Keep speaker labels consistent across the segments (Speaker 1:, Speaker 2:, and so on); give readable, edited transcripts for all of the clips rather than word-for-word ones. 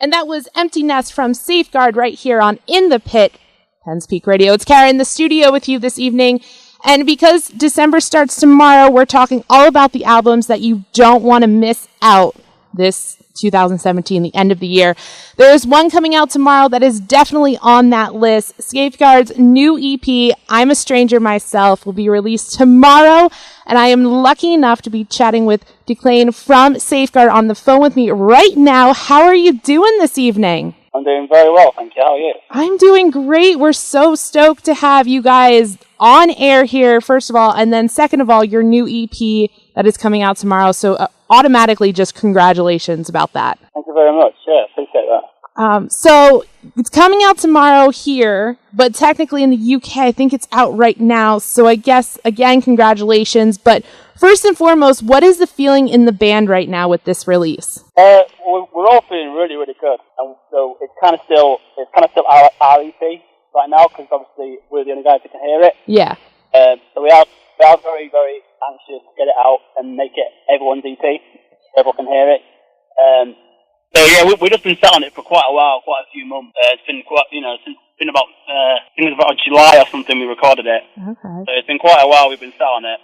Speaker 1: And that was Empty Nest from Safeguard right here on In the Pit, Penn's Peak Radio. It's Kara in the studio with you this evening. And because December starts tomorrow, we're talking all about the albums that you don't want to miss out this 2017, the end of the year. There is one coming out tomorrow that is definitely on that list. Safeguard's new EP, I'm a Stranger Myself, will be released tomorrow. And I am lucky enough to be chatting with Declan from Safeguard on the phone with me right now. How are you doing this evening?
Speaker 2: I'm doing very well, thank you. How are you?
Speaker 1: I'm doing great. We're so stoked to have you guys on air here, first of all, and then second of all, your new EP that is coming out tomorrow. So automatically, just congratulations about that.
Speaker 2: Thank you very much. Yeah, appreciate that.
Speaker 1: So it's coming out tomorrow here, but technically in the UK, I think it's out right now. So I guess, again, congratulations. But first and foremost, what is the feeling in the band right now with this release?
Speaker 2: We're all feeling really, really good. And so it's kind of still our EP right now, because obviously we're the only guys that can hear it.
Speaker 1: Yeah.
Speaker 2: So we are very, very anxious to get it out and make it everyone's EP, so everyone can hear it. So yeah, we've just been sat on it for quite a while, quite a few months. It's been quite, it's been about, I think it was about July or something we recorded it.
Speaker 1: Okay. So
Speaker 2: it's been quite a while we've been sat on it.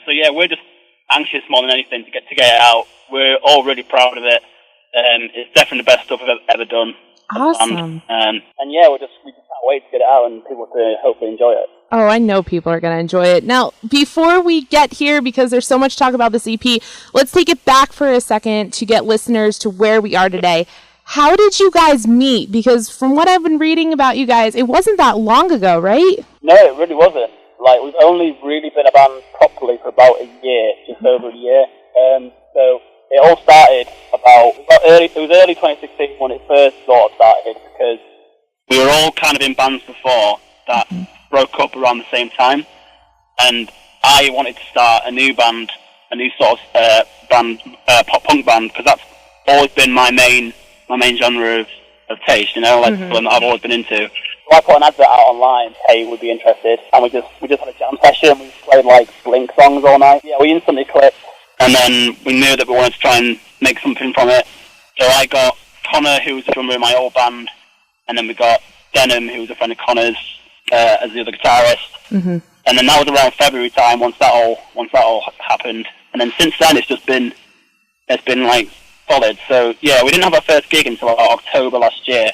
Speaker 2: So yeah, we're just anxious more than anything to get it out. We're all really proud of it. It's definitely the best stuff we've ever done.
Speaker 1: Awesome.
Speaker 2: And yeah, we just can't wait to get it out and people to hopefully enjoy it.
Speaker 1: Oh, I know people are going to enjoy it. Now, before we get here, because there's so much talk about this EP, let's take it back for a second to get listeners to where we are today. How did you guys meet? Because from what I've been reading about you guys, it wasn't that long ago, right?
Speaker 2: No, it really wasn't. Like, we've only really been a band properly for about a year, just over a year. So it all started it was early 2016 when it first sort of started, because we were all kind of in bands before that broke up around the same time, and I wanted to start a new band, a new sort of pop punk band, because that's always been my main genre of taste, like something that I've always been into. So I put an advert out online, hey, would be interested, and we just had a jam session. We played like Blink songs all night. Yeah, we instantly clicked, and then we knew that we wanted to try and make something from it. So I got Connor, who was the drummer in my old band, and then we got Denham, who was a friend of Connor's, as the other guitarist. Mm-hmm. And then that was around February time once that all happened. And then since then it's been like solid. So yeah, we didn't have our first gig until October last year.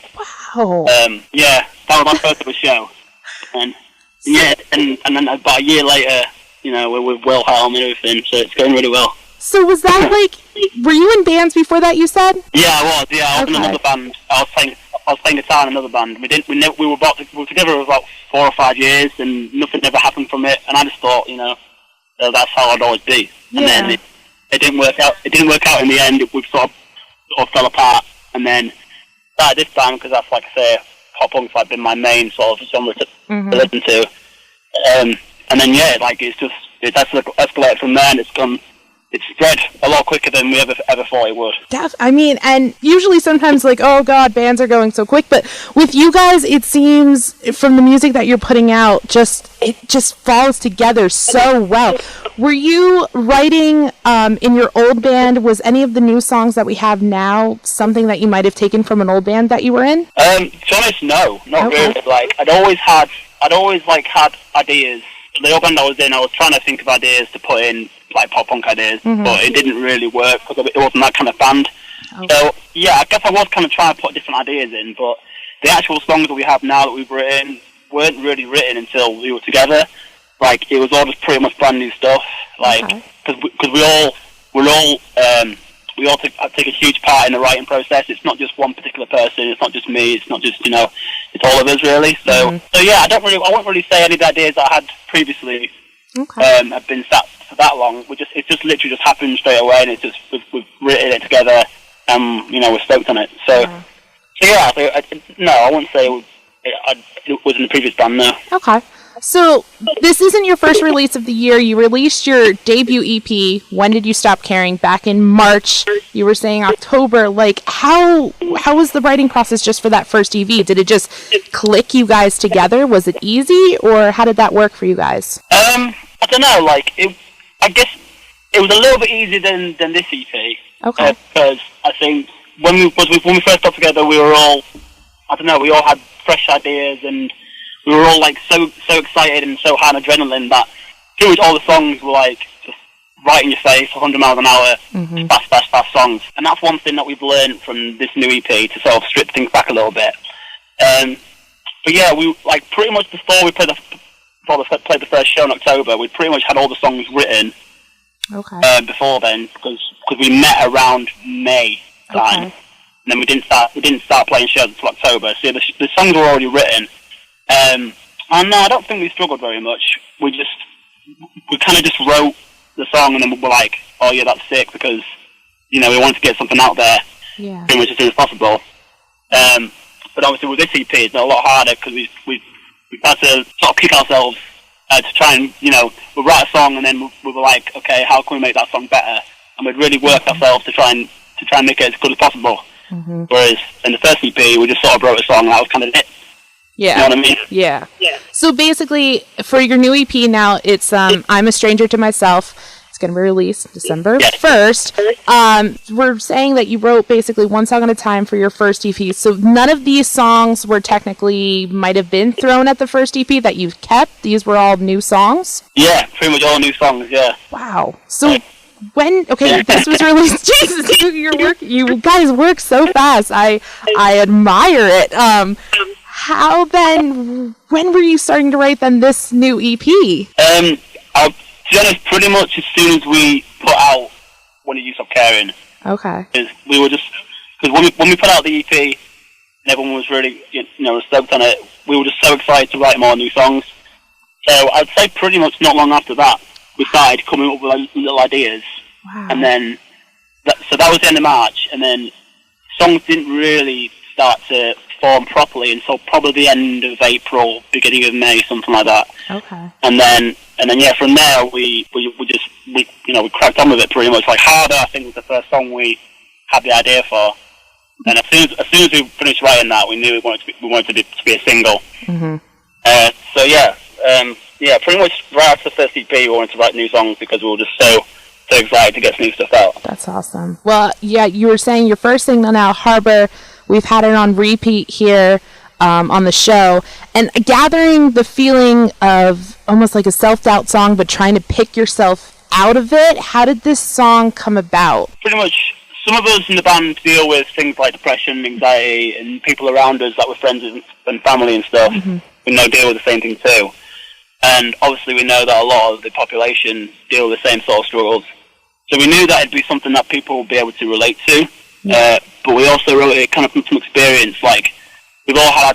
Speaker 1: Wow.
Speaker 2: Yeah, that was my first ever show. And yeah, and then about a year later, we're with Wilhelm and everything, so it's going really well.
Speaker 1: So was that were you in bands before that, you said?
Speaker 2: Yeah, I was. Yeah, I was in another band. I was playing guitar in another band. We were together for about 4 or 5 years, and nothing ever happened from it. And I just thought, that's how I'd always be. And then it didn't work out. It didn't work out in the end. We sort of fell apart. And then started this band, because that's, like I say, pop punk's like been my main sort of genre to listen to. And then it's escalated from there, and it's spread a lot quicker than we ever thought it would.
Speaker 1: And usually sometimes oh God, bands are going so quick, but with you guys, it seems from the music that you're putting out, it just falls together so well. Were you writing in your old band? Was any of the new songs that we have now something that you might have taken from an old band that you were in?
Speaker 2: To be honest, no, not really. Like I'd always had ideas. The old band I was in, I was trying to think of ideas to put in, like pop punk ideas, but it didn't really work because it wasn't that kind of band. Okay. So yeah, I guess I was kind of trying to put different ideas in, but the actual songs that we have now that we've written weren't really written until we were together. Like it was all just pretty much brand new stuff. Like because we all take a huge part in the writing process. It's not just one particular person. It's not just me. It's not just it's all of us really. So yeah, I won't really say any of the ideas that I had previously have been sat for that long. It just literally just happened straight away, and we've written it together, and we're stoked on it. So yeah, I wouldn't say it was in the previous band. No.
Speaker 1: Okay. So this isn't your first release of the year. You released your debut EP, When Did You Stop Caring, back in March. You were saying October. Like, how was the writing process just for that first EP? Did it just click you guys together? Was it easy, or how did that work for you guys?
Speaker 2: I don't know. I guess it was a little bit easier than this EP.
Speaker 1: Okay.
Speaker 2: Because I think when we first got together, we were all, I don't know, we all had fresh ideas, and we were all like so excited and so high on adrenaline that pretty much all the songs were like just right in your face, 100 miles an hour, fast songs. And that's one thing that we've learned from this new EP, to sort of strip things back a little bit. But yeah, we like pretty much before we played the first show in October, we pretty much had all the songs written.
Speaker 1: Okay.
Speaker 2: Before then, because we met around May time, and then we didn't start playing shows until October. So the songs were already written. And no, I don't think we struggled very much. We kind of just wrote the song, and then we were like, oh yeah, that's sick, because we wanted to get something out there pretty much as soon as possible. But obviously with this EP, it's a lot harder because we've had to sort of kick ourselves to try and, we'll write a song, and then we were like, okay, how can we make that song better? And we'd really worked ourselves to try and make it as good as possible. Whereas in the first EP, we just sort of wrote a song, and that was kind of it.
Speaker 1: Yeah.
Speaker 2: You know what I mean?
Speaker 1: Yeah. So basically, for your new EP now, it's I'm a Stranger to Myself. It's going to be released December 1st. We're saying that you wrote basically one song at a time for your first EP. So none of these songs were technically, might have been thrown at the first EP that you've kept. These were all new songs?
Speaker 2: Yeah, pretty much all new songs, yeah.
Speaker 1: Wow. So this was released. Jesus, you guys work so fast. I admire it. How then, when were you starting to write then this new EP?
Speaker 2: To be honest, pretty much as soon as we put out When You Stop Caring.
Speaker 1: Okay.
Speaker 2: We were just, because when we put out the EP, and everyone was really, stoked on it, we were just so excited to write more new songs. So I'd say pretty much not long after that, we started coming up with little ideas.
Speaker 1: Wow.
Speaker 2: And then, so that was the end of March, and then songs didn't really start to form properly until probably the end of April, beginning of May, something like that.
Speaker 1: Okay. And
Speaker 2: then yeah, from there we cracked on with it pretty much. Like Harder, I think, was the first song we had the idea for. And as soon as we finished writing that, we knew we wanted to be a single. Pretty much right after the first EP, we wanted to write new songs because we were just so excited to get new stuff out.
Speaker 1: That's awesome. Well, yeah, you were saying your first single now, Harbor. We've had it on repeat here on the show, and gathering the feeling of almost like a self-doubt song, but trying to pick yourself out of it. How did this song come about?
Speaker 2: Pretty much, some of us in the band deal with things like depression, anxiety, and people around us, like with friends and family and stuff, we know deal with the same thing too. And obviously we know that a lot of the population deal with the same sort of struggles. So we knew that it'd be something that people would be able to relate to. But we also wrote it kind of from some experience. Like, we've all had our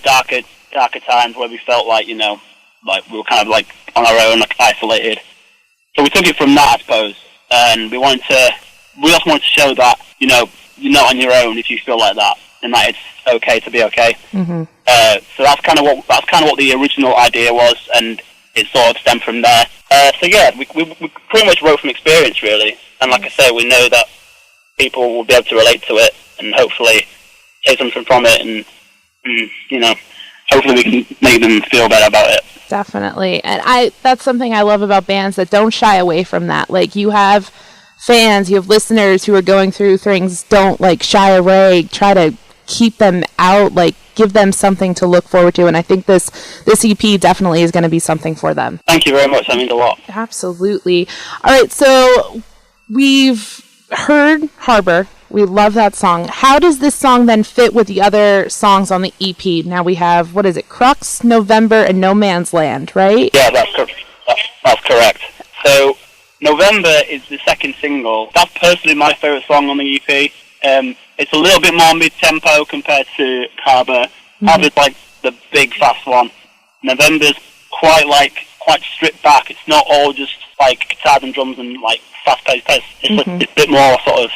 Speaker 2: darker times where we felt like, like we were kind of like on our own, like isolated. So we took it from that, I suppose. And we also wanted to show that, you're not on your own if you feel like that, and that it's okay to be okay. So that's kind of what the original idea was, and it sort of stemmed from there. We pretty much wrote from experience, really. And like I say, we know that people will be able to relate to it and hopefully take something from it, and hopefully we can make them feel better about it.
Speaker 1: Definitely. And that's something I love about bands, that don't shy away from that. Like, you have fans, you have listeners who are going through things, don't like shy away, try to keep them out, like give them something to look forward to. And I think this EP definitely is going to be something for them.
Speaker 2: Thank you very much. That means a lot.
Speaker 1: Absolutely. All right. So we've heard Harbor. We love that song. How does this song then fit with the other songs on the EP? Now we have, what is it, Crux, November, and No Man's Land, right?
Speaker 2: Yeah, that's correct. So November is the second single. That's personally my favourite song on the EP. It's a little bit more mid-tempo compared to Harbor. Harbor's like the big, fast one. November's quite stripped back. It's not all just like guitars and drums and like fast-paced pace. It's a bit more a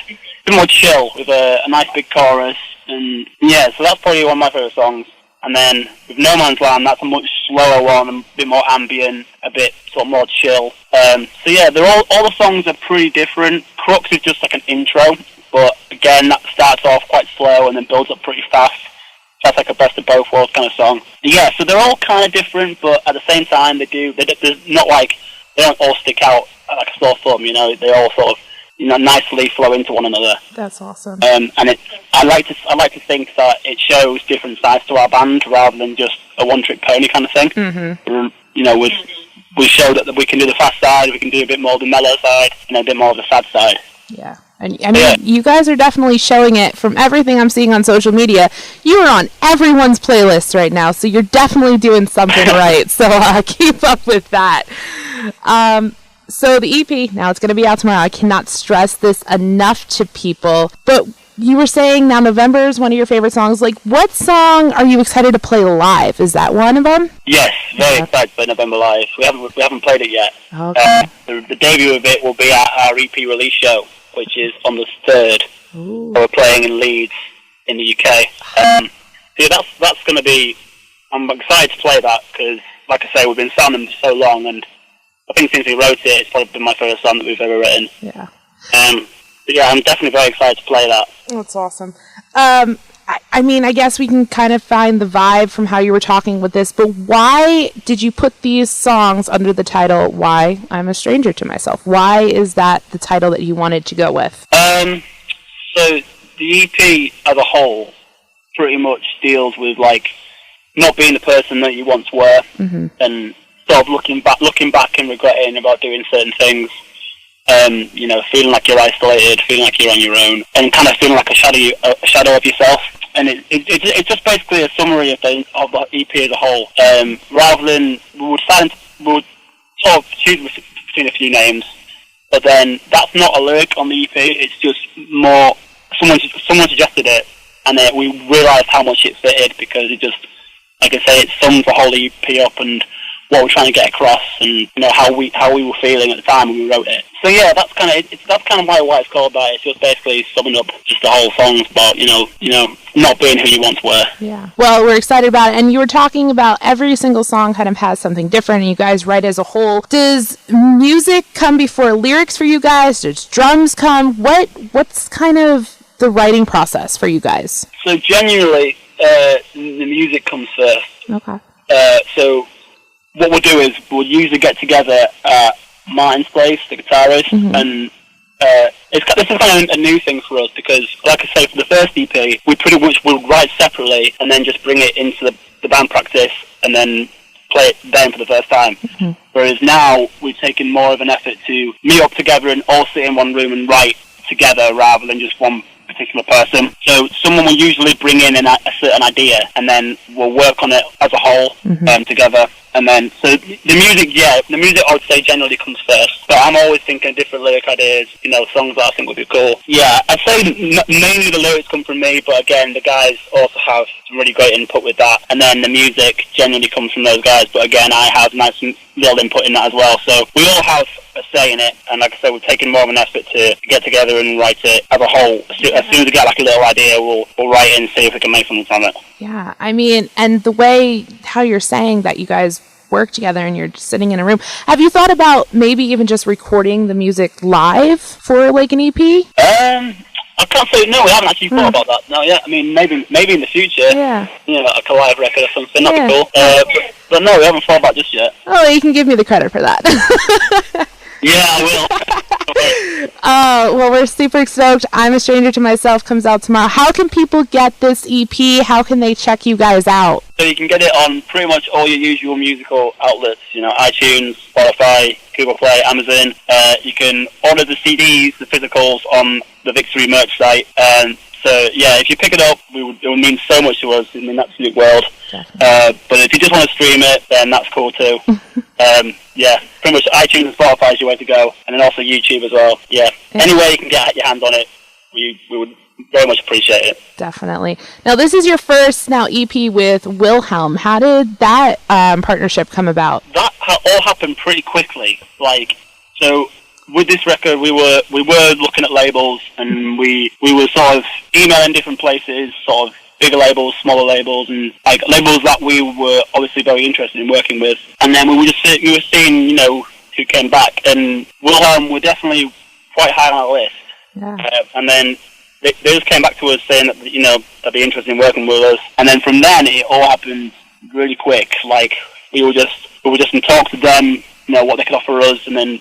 Speaker 2: bit more chill with a nice big chorus. And yeah, so that's probably one of my favourite songs. And then with No Man's Land, that's a much slower one, a bit more ambient, a bit sort of more chill. So yeah, all the songs are pretty different. Crux is just like an intro, but again, that starts off quite slow and then builds up pretty fast. That's like a best of both worlds kind of song. Yeah, so they're all kind of different, but at the same time, they're not like, they don't all stick out like a sore thumb, They all sort of nicely flow into one another.
Speaker 1: That's awesome.
Speaker 2: And I like to think that it shows different sides to our band rather than just a one-trick pony kind of thing. Mm-hmm. We show that we can do the fast side, we can do a bit more of the mellow side, and a bit more of the sad side.
Speaker 1: Yeah. And I mean, you guys are definitely showing it from everything I'm seeing on social media. You are on everyone's playlist right now, so you're definitely doing something right. So keep up with that. So the EP, now it's going to be out tomorrow. I cannot stress this enough to people. But you were saying now November is one of your favorite songs. Like, what song are you excited to play live? Is that one of them?
Speaker 2: Yes, very excited to play November live. We haven't played it yet.
Speaker 1: Okay.
Speaker 2: The debut of it will be at our EP release show, which is on the 3rd. Ooh. We're playing in Leeds in the UK. So that's going to be... I'm excited to play that because, like I say, we've been sounding for so long, and I think since we wrote it, it's probably been my favourite song that we've ever written.
Speaker 1: Yeah.
Speaker 2: But yeah, I'm definitely very excited to play that.
Speaker 1: That's awesome. I mean, I guess we can kind of find the vibe from how you were talking with this, but why did you put these songs under the title, Why I'm a Stranger to Myself? Why is that the title that you wanted to go with?
Speaker 2: So the EP as a whole pretty much deals with, like, not being the person that you once were, mm-hmm. and sort of looking back and regretting about doing certain things. Feeling like you're isolated, feeling like you're on your own, and kind of feeling like a shadow of yourself. And it's just basically a summary of the EP as a whole. Rather than we would sort of choose between a few names, but then that's not a lyric on the EP. It's just more someone suggested it, and then we realised how much it fitted because it just, like I say, it sums the whole EP up and what we're trying to get across, and how we were feeling at the time when we wrote it. So yeah, that's kind of why it's called that. It's just basically summing up just the whole song about not being who you once were.
Speaker 1: Yeah. Well, we're excited about it, and you were talking about every single song kind of has something different, and you guys write as a whole. Does music come before lyrics for you guys? Does drums come? What's kind of the writing process for you guys?
Speaker 2: So generally, the music comes first.
Speaker 1: Okay.
Speaker 2: So what we'll do is we'll usually get together at Martin's place, the guitarist, mm-hmm. and this is kind of a new thing for us because, like I say, for the first EP, we pretty much will write separately and then just bring it into the band practice and then play it then for the first time. Mm-hmm. Whereas now we've taken more of an effort to meet up together and all sit in one room and write together rather than just one particular person. So someone will usually bring in a certain idea and then we'll work on it as a whole, mm-hmm. Together. And then, so the music I would say generally comes first. But I'm always thinking different lyric ideas, songs that I think would be cool. Yeah, I'd say mainly the lyrics come from me, but again, the guys also have some really great input with that. And then the music generally comes from those guys, but again, I have nice little input in that as well. So we all have a say in it, and like I said, we've taken more of an effort to get together and write it as a whole. As soon as we get like a little idea, we'll write it and see if we can make something from it.
Speaker 1: Yeah, I mean, and the way how you're saying that you guys work together and you're just sitting in a room, have you thought about maybe even just recording the music live for like an EP?
Speaker 2: I can't say no. We haven't actually thought about that. No, yeah. I mean, maybe in the future.
Speaker 1: Yeah.
Speaker 2: Like a live record or something. That'd be cool. But no, we haven't thought about it just yet.
Speaker 1: Oh, you can give me the credit for that.
Speaker 2: Yeah, I will.
Speaker 1: Well, we're super stoked. I'm a Stranger to Myself comes out tomorrow. How can people get this EP? How can they check you guys out?
Speaker 2: So you can get it on pretty much all your usual musical outlets, iTunes, Spotify, Google Play, Amazon. You can order the CDs, the physicals, on the Victory merch site. So yeah, if you pick it up, it would mean so much to us in the absolute world. But if you just want to stream it, then that's cool too. Yeah, pretty much iTunes and Spotify is your way to go, and then also YouTube as well. Yeah, anywhere you can get your hands on it, we would very much appreciate it.
Speaker 1: Definitely. Now, this is your first EP with Wilhelm. How did that partnership come about?
Speaker 2: That all happened pretty quickly. So with this record, we were looking at labels, and we were sort of emailing different places, sort of bigger labels, smaller labels, and labels that we were obviously very interested in working with. And then we were seeing, who came back, and Wilhelm were definitely quite high on our list. Yeah. And then they just came back to us saying that they'd be interested in working with us. And then from then it all happened really quick. We were just in talks with them, what they could offer us, and then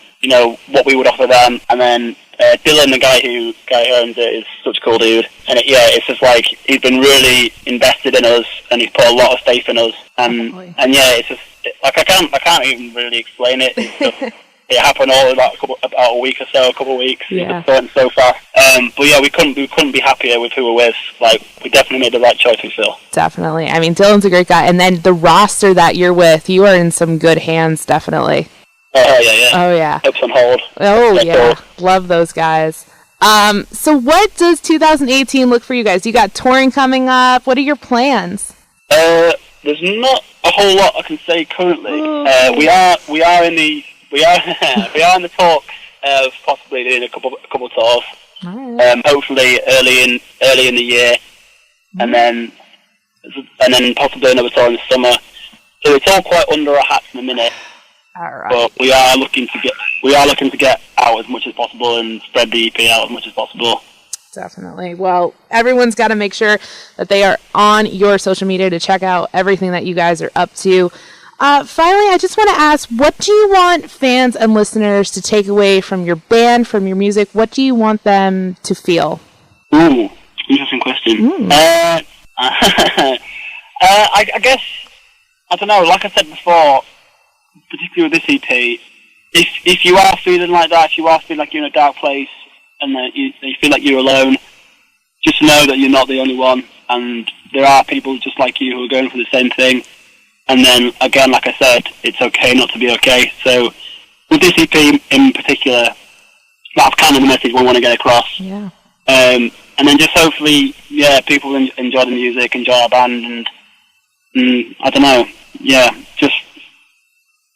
Speaker 2: what we would offer them, and then Dylan, the guy who owns it, is such a cool dude. And it's just like he's been really invested in us, and he's put a lot of faith in us. And it's just like I can't even really explain it. It's just, it happened all in like about a week or so, a couple of weeks.
Speaker 1: Yeah.
Speaker 2: It's going so fast. But yeah, we couldn't be happier with who we're with. Like, we definitely made the right choice, we feel.
Speaker 1: Definitely. I mean, Dylan's a great guy. And then the roster that you're with, you are in some good hands, definitely.
Speaker 2: Oh, yeah.
Speaker 1: Oh, yeah.
Speaker 2: Hopes on hold.
Speaker 1: Oh, yeah. Love those guys. So what does 2018 look for you guys? You got touring coming up. What are your plans?
Speaker 2: There's not a whole lot I can say currently. We are in the talks of possibly doing a couple tours.
Speaker 1: Right.
Speaker 2: Hopefully early in the year, and then possibly another tour in the summer. So it's all quite under our hats in a minute.
Speaker 1: All right.
Speaker 2: But we are looking to get out as much as possible and spread the EP out as much as possible.
Speaker 1: Definitely. Well, everyone's got to make sure that they are on your social media to check out everything that you guys are up to. Finally, I just want to ask, what do you want fans and listeners to take away from your band, from your music? What do you want them to feel?
Speaker 2: Ooh, interesting question. I guess, I don't know, like I said before, particularly with this EP, if you are feeling like that, if you are feeling like you're in a dark place and you feel like you're alone, just know that you're not the only one, and there are people just like you who are going for the same thing. And then, again, like I said, it's okay not to be okay. So, with this EP in particular, that's kind of the message we want to get across.
Speaker 1: Yeah.
Speaker 2: And then just hopefully, people enjoy the music, enjoy our band, and I don't know, just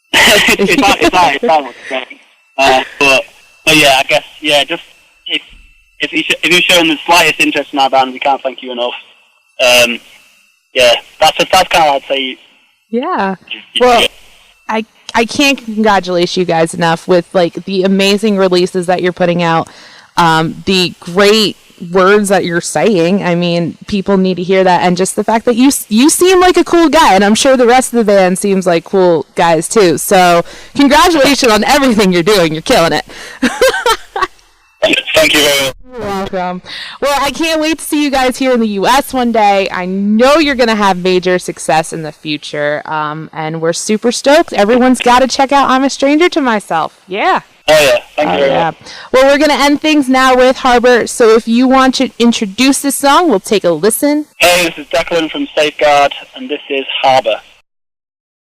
Speaker 2: it's hard what to say. But yeah, I guess just if you've shown the slightest interest in our band, we can't thank you enough. That's kind of what I'd say.
Speaker 1: Yeah. Well, I can't congratulate you guys enough with like the amazing releases that you're putting out, the great words that you're saying. I mean, people need to hear that, and just the fact that you seem like a cool guy, and I'm sure the rest of the band seems like cool guys too. So, congratulations on everything you're doing. You're killing it.
Speaker 2: Thank you very much.
Speaker 1: You're welcome. Well, I can't wait to see you guys here in the U.S. one day. I know you're going to have major success in the future, and we're super stoked. Everyone's got to check out I'm a Stranger to Myself. Yeah.
Speaker 2: Oh, yeah. Thank you very much.
Speaker 1: Well, we're going to end things now with Harbor, so if you want to introduce this song, we'll take a listen.
Speaker 2: Hey, this is Declan from Safeguard, and this is Harbor.